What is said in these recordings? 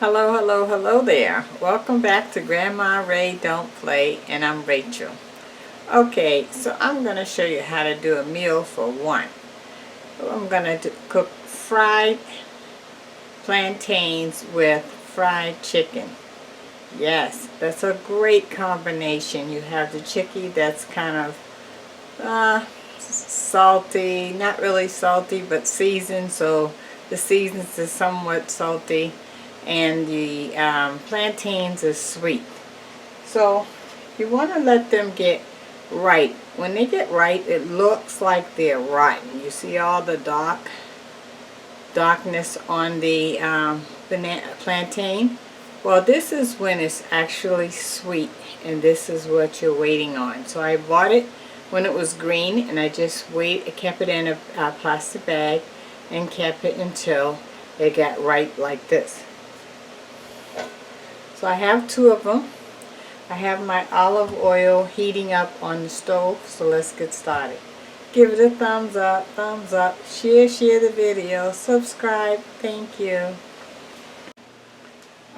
Hello, hello, hello there. Welcome back to Grandma Ray Don't Play, and I'm Rachel. Okay, so I'm going to show you how to do a meal for one. I'm going to cook fried plantains with fried chicken. Yes, that's a great combination. You have the chicken that's kind of salty, not really salty, but seasoned, so the seasons is somewhat salty, and the plantains is sweet. So you want to let them get right. When they get right, it looks like they're rotten. You see all the darkness on the plantain? Well, this is when it's actually sweet, and this is what you're waiting on. So I bought it when it was green, and I just kept it in a plastic bag and kept it until it got right like this. So I have two of them. I have my olive oil heating up on the stove, so let's get started. Give it a thumbs up, share the video, subscribe, thank you.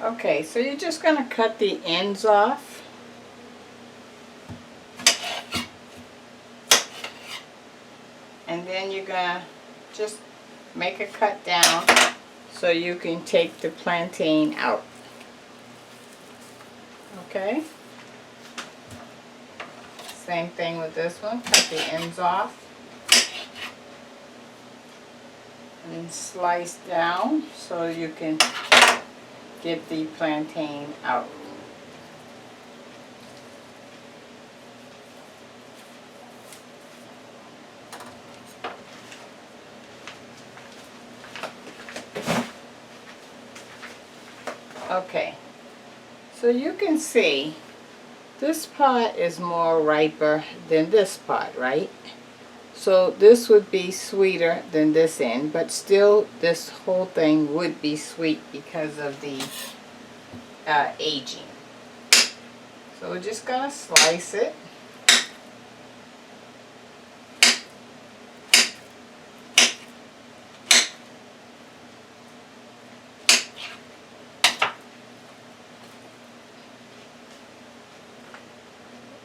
Okay, so you're just going to cut the ends off. And then you're going to just make a cut down so you can take the plantain out. Okay? Same thing with this one. Cut the ends off. And slice down so you can get the plantain out. Okay, so you can see this part is more riper than this part, right? So this would be sweeter than this end, but still this whole thing would be sweet because of the aging. So we're just going to slice it.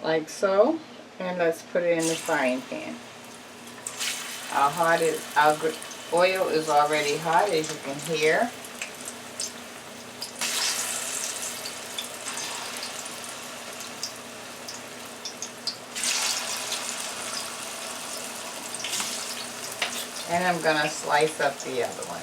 Like so, and let's put it in the frying pan. Our oil is already hot, as you can hear. And I'm going to slice up the other one.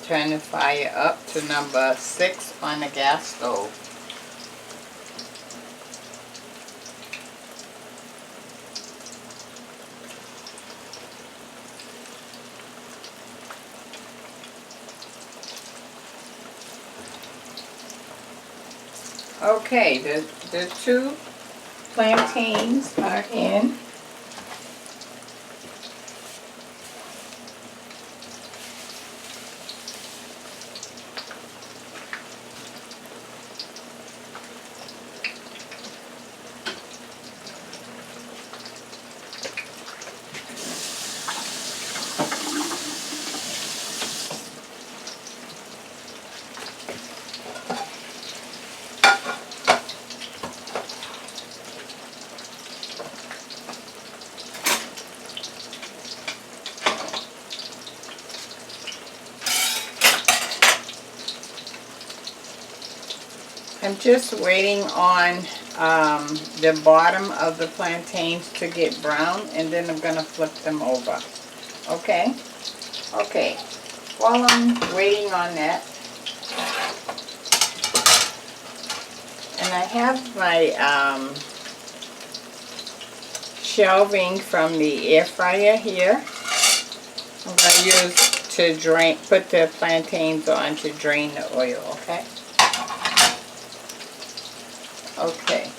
Turn the fire up to number 6 on the gas stove. Okay, the two plantains are in. I'm just waiting on the bottom of the plantains to get brown, and then I'm going to flip them over. Okay? Okay. While I'm waiting on that, and I have my shelving from the air fryer here. I'm going to use to put the plantains on to drain the oil, okay? Okay.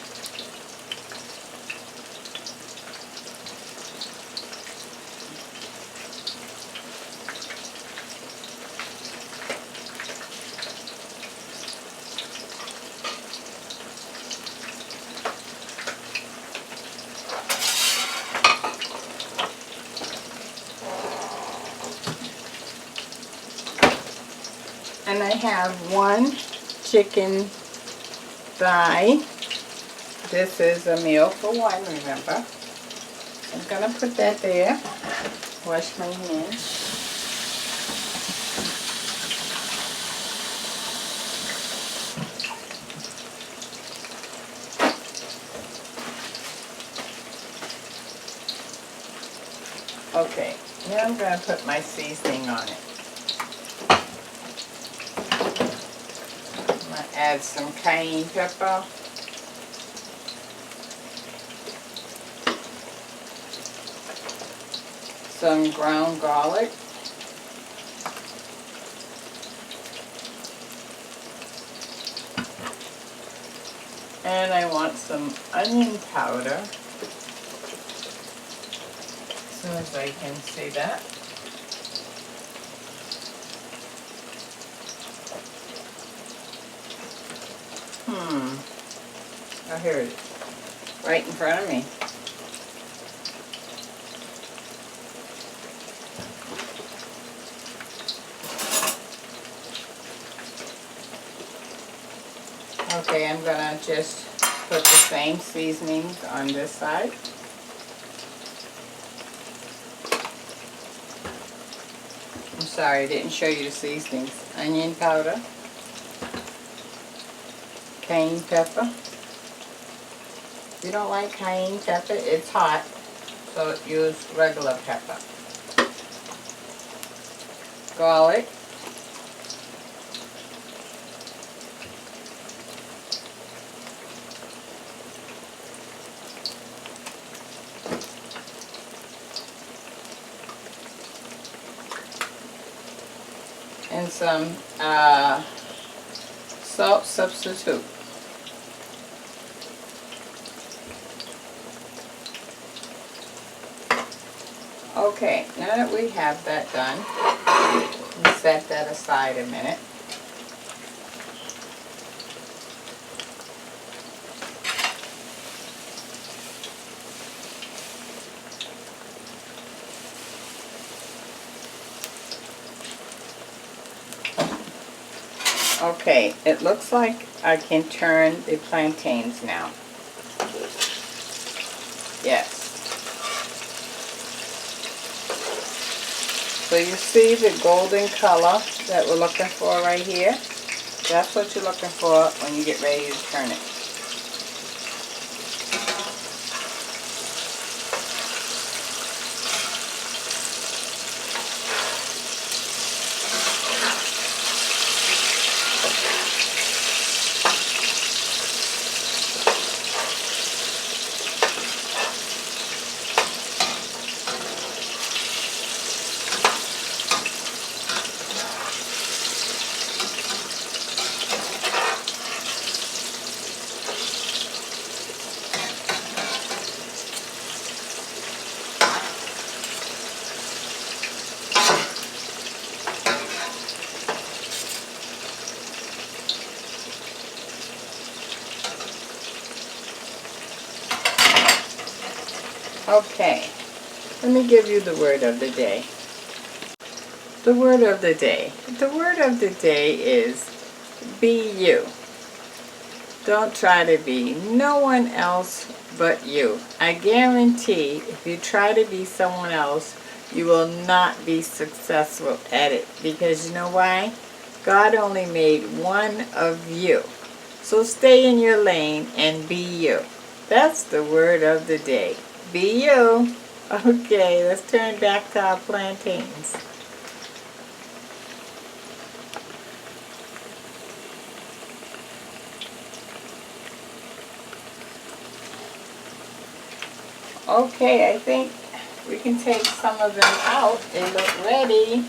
And I have one chicken thigh. This is a meal for one, remember. I'm going to put that there. Wash my hands. Okay, now I'm going to put my seasoning on it. I'm going to add some cayenne pepper. Some ground garlic. And I want some onion powder. As soon as I can see that. Oh, here it is. Right in front of me. Okay, I'm going to just put the same seasonings on this side. I'm sorry, I didn't show you the seasonings. Onion powder, cayenne pepper. If you don't like cayenne pepper, it's hot, so use regular pepper. Garlic. And some salt substitute. Okay, now that we have that done, we'll set that aside a minute. Okay, it looks like I can turn the plantains now. Yes. So you see the golden color that we're looking for right here? That's what you're looking for when you get ready to turn it. Okay, let me give you the word of the day. The word of the day. The word of the day is be you. Don't try to be no one else but you. I guarantee if you try to be someone else, you will not be successful at it. Because you know why? God only made one of you. So stay in your lane and be you. That's the word of the day. Be you. Okay, let's turn back to our plantains. Okay, I think we can take some of them out. They look ready.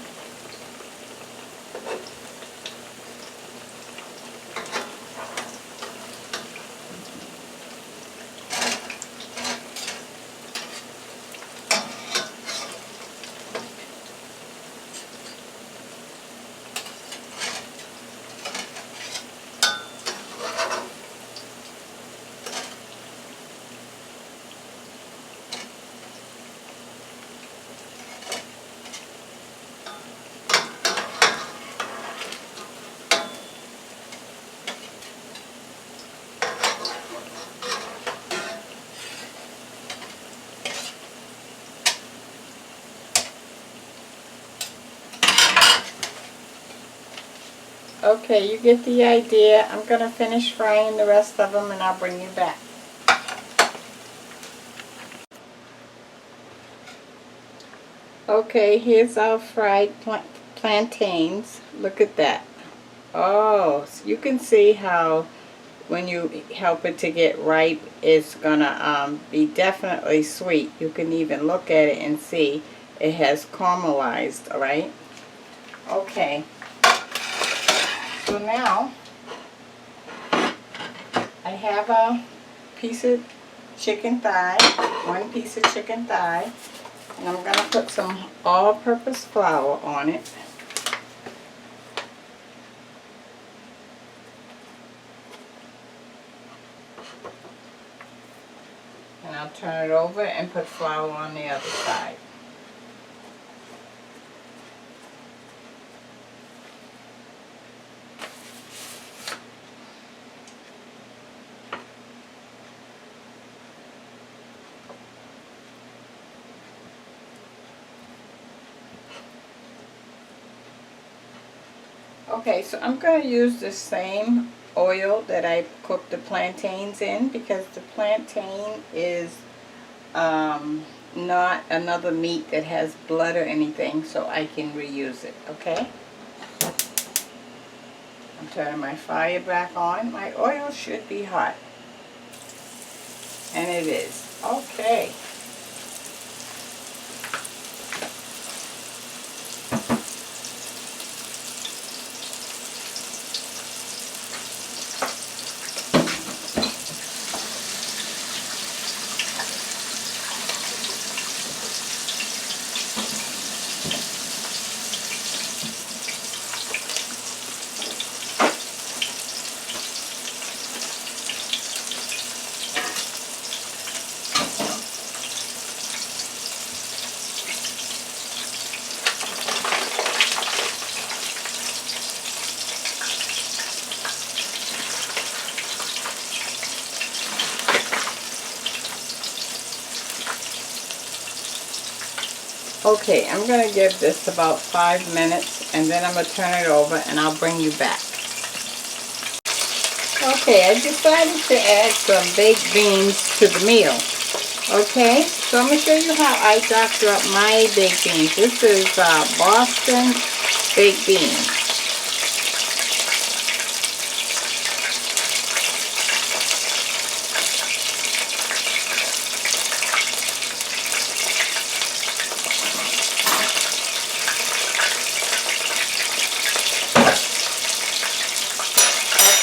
Okay, you get the idea. I'm going to finish frying the rest of them and I'll bring you back. Okay, here's our fried plantains. Look at that. Oh, so you can see how when you help it to get ripe, it's gonna be definitely sweet. You can even look at it and see it has caramelized, alright? Okay, so now I have a piece of chicken thigh, one piece of chicken thigh, and I'm gonna put some all-purpose flour on it. And I'll turn it over and put flour on the other side. Okay, so I'm going to use the same oil that I cooked the plantains in because the plantain is not another meat that has blood or anything, so I can reuse it, okay? I'm turning my fire back on. My oil should be hot. And it is. Okay. Okay, I'm going to give this about 5 minutes and then I'm going to turn it over and I'll bring you back. Okay, I decided to add some baked beans to the meal. Okay, so I'm going to show you how I doctor up my baked beans. This is Boston baked beans.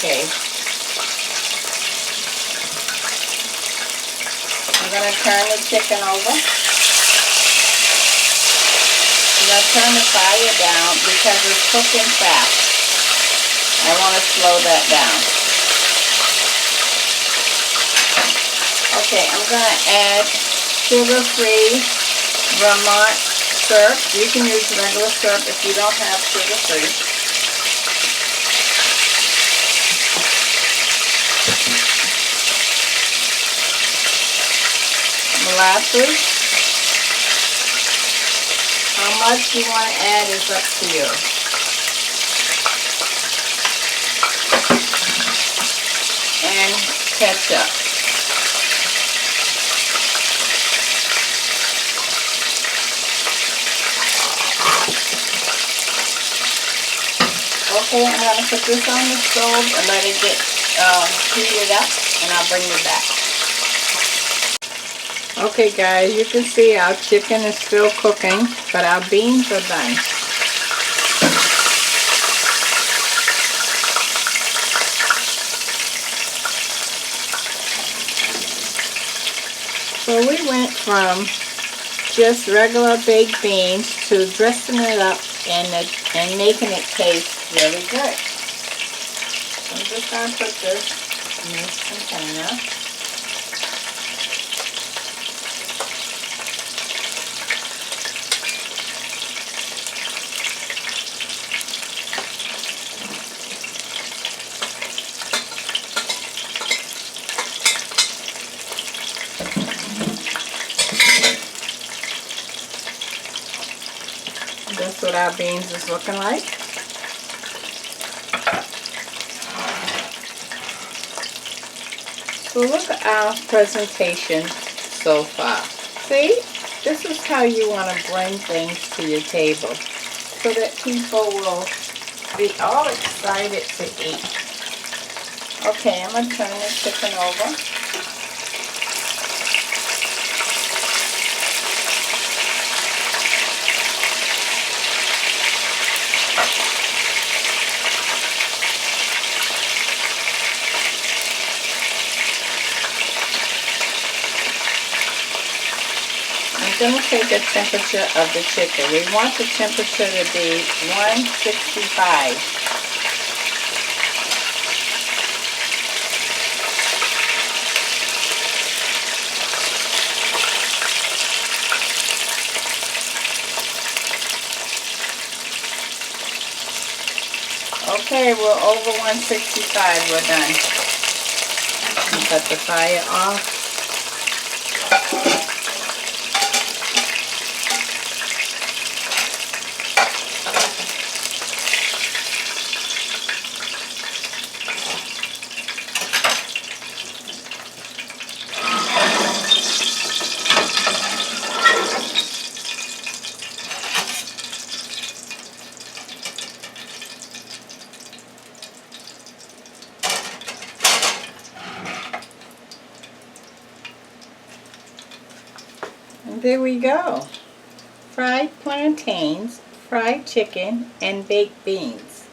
Okay. I'm going to turn the chicken over. I'm going to turn the fire down because it's cooking fast. I want to slow that down. Okay, I'm going to add sugar-free Vermont syrup. You can use regular syrup if you don't have sugar-free. Molasses. How much you want to add is up to you. And ketchup. Okay, I'm going to put this on the stove and let it get heated up and I'll bring you back. Okay guys, you can see our chicken is still cooking, but our beans are done. So we went from just regular baked beans to dressing it up and making it taste really good. So I'm just going to put this in this container. That's what our beans is looking like. So look at our presentation so far. See? This is how you want to bring things to your table so that people will be all excited to eat. Okay, I'm going to turn the chicken over. I'm going to take the temperature of the chicken. We want the temperature to be 165. Okay, we're over 165. We're done. Cut the fire off. And there we go. Fried plantains, fried chicken, and baked beans.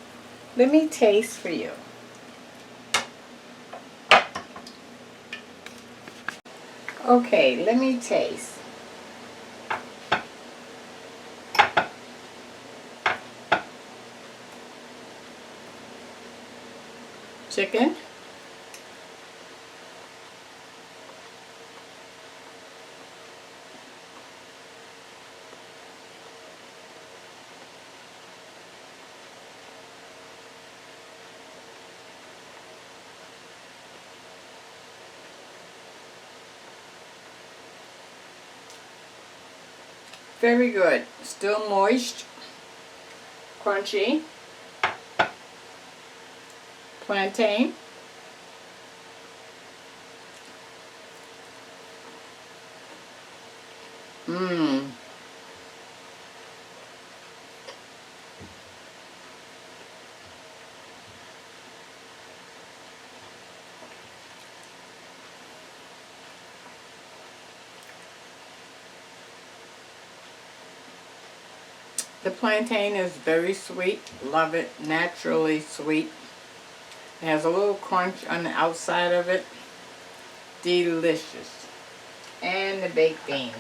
Let me taste for you. Okay, let me taste. Chicken. Very good. Still moist, crunchy. Plantain. Mmm. The plantain is very sweet. Love it. Naturally sweet. It has a little crunch on the outside of it. Delicious. And the baked beans.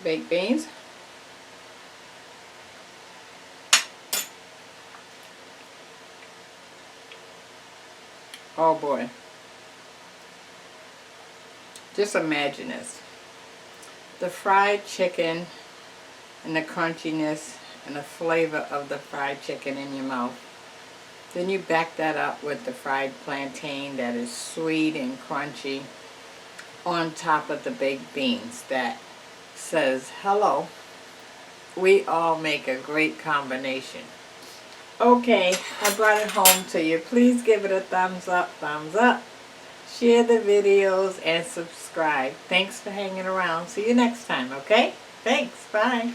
Baked beans. Oh boy. Just imagine this. The fried chicken and the crunchiness and the flavor of the fried chicken in your mouth. Then you back that up with the fried plantain that is sweet and crunchy on top of the baked beans that says, hello, we all make a great combination. Okay, I brought it home to you. Please give it a thumbs up, share the videos, and subscribe. Thanks for hanging around. See you next time, okay? Thanks, bye.